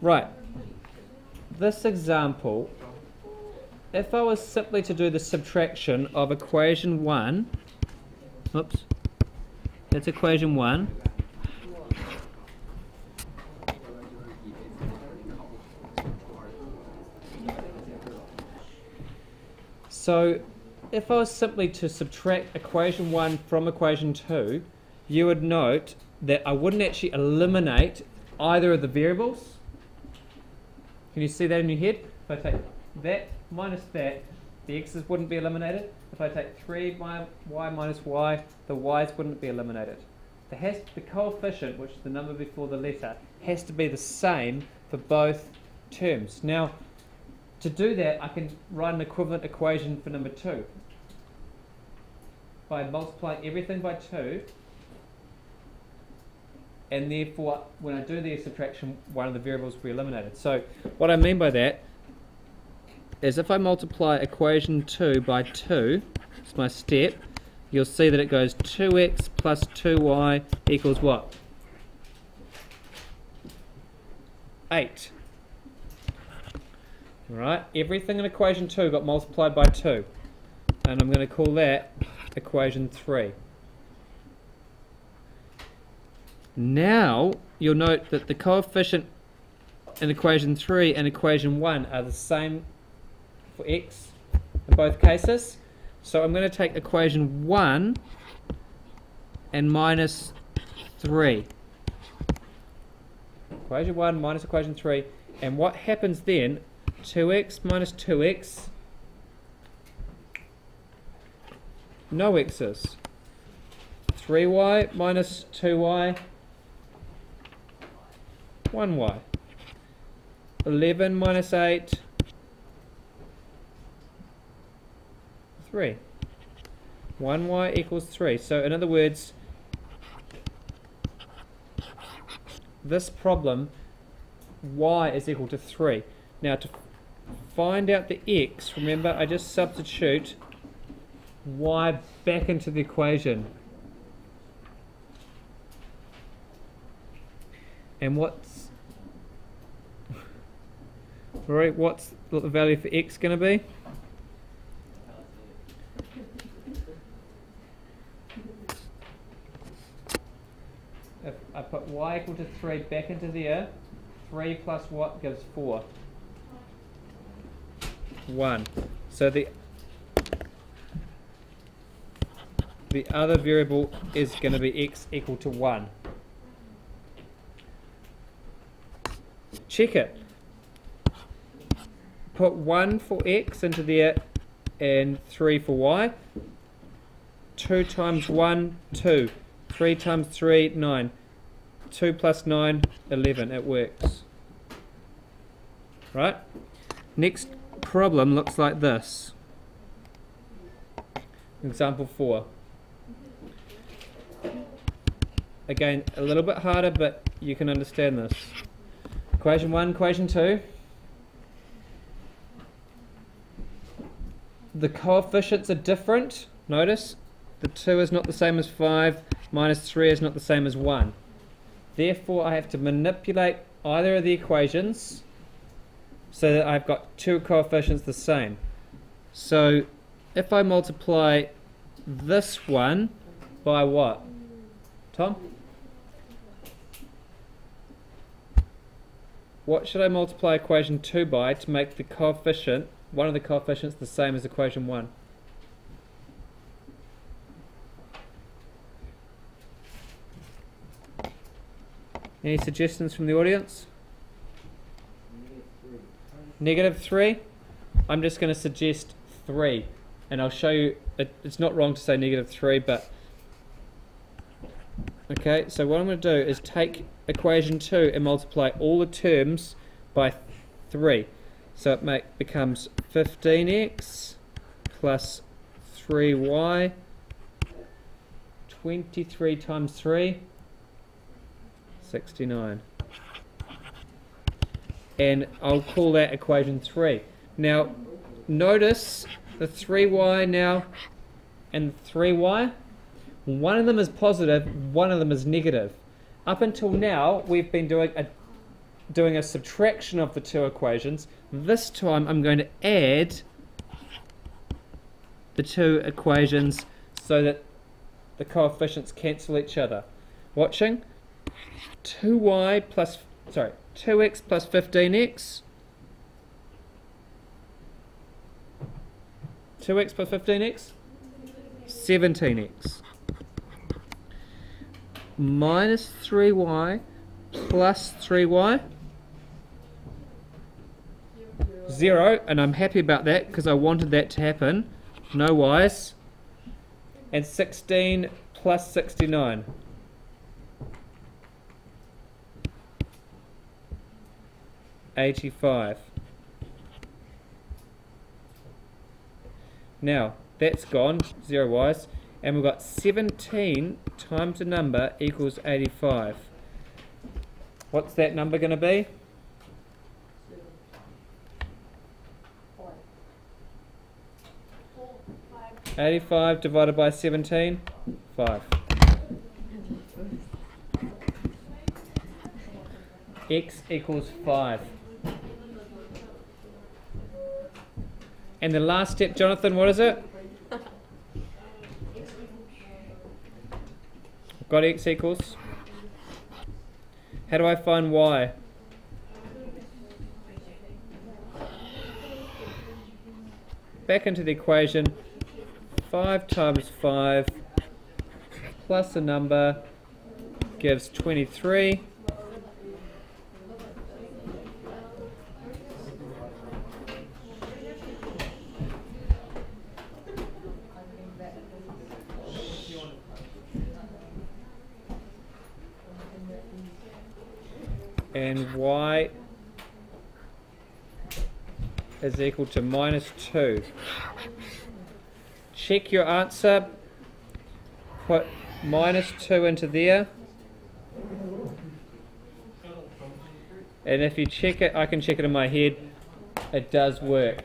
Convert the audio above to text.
Right, this example, if I was simply to do the subtraction of equation 1, oops, that's equation 1, so if I was simply to subtract equation 1 from equation 2, you would note that I wouldn't actually eliminate either of the variables. Can you see that in your head? If I take that minus that, the x's wouldn't be eliminated. If I take 3y minus y, the y's wouldn't be eliminated. The coefficient, which is the number before the letter, has to be the same for both terms. Now, to do that, I can write an equivalent equation for number 2 by multiplying everything by 2, and therefore when I do the subtraction, one of the variables will be eliminated. So what I mean by that is if I multiply equation 2 by 2, it's my step, you'll see that it goes 2x plus 2y equals what? 8. Right, everything in equation 2 got multiplied by 2, and I'm going to call that equation 3. Now you'll note that the coefficient in equation 3 and equation 1 are the same for x in both cases. So I'm going to take equation 1 and minus 3. Equation 1 minus equation 3. And what happens then, 2x minus 2x, no x's. 3y minus 2y, 1y. 11 minus 8, 3. 1y equals 3. So in other words, this problem, y is equal to 3. Now to find out the x, remember I just substitute y back into the equation. And what's the value for x going to be? If I put y equal to 3 back into there, 3 plus what gives 4? 1. So the other variable is going to be x equal to 1. Check it. Put 1 for x into there and 3 for y. 2 times 1, 2. 3 times 3, 9. 2 plus 9, 11. It works. Right? Next problem looks like this. Example 4. Again, a little bit harder, but you can understand this. Equation 1, equation 2. The coefficients are different. Notice, the 2 is not the same as 5, minus 3 is not the same as 1. Therefore, I have to manipulate either of the equations so that I've got two coefficients the same. So, if I multiply this one by what? Tom? What should I multiply equation 2 by to make the coefficient, one of the coefficients, the same as equation 1? Any suggestions from the audience? Negative 3? I'm just going to suggest 3. And I'll show you, it's not wrong to say negative 3, but... Okay, so what I'm going to do is take equation 2 and multiply all the terms by 3. So it becomes 15x plus 3y, 23 times 3, 69. And I'll call that equation 3. Now, notice the 3y now and 3y. One of them is positive, one of them is negative. Up until now, we've been doing doing a subtraction of the two equations. This time I'm going to add the two equations so that the coefficients cancel each other. Watching? 2x plus 15x. 2x plus 15x? 17x. Minus 3y plus 3y. 0, and I'm happy about that because I wanted that to happen. No y's. And 16 plus 69. $85. Now, that's gone, 0 y's, and we've got 17 times a number equals 85. What's that number going to be? 85 divided by 17, 5. X equals 5. And the last step, Jonathan, what is it? Got x equals? How do I find y? Back into the equation. 5 times 5 plus a number gives 23. And y is equal to minus 2. Check your answer, put minus 2 into there, and if you check it, I can check it in my head, it does work.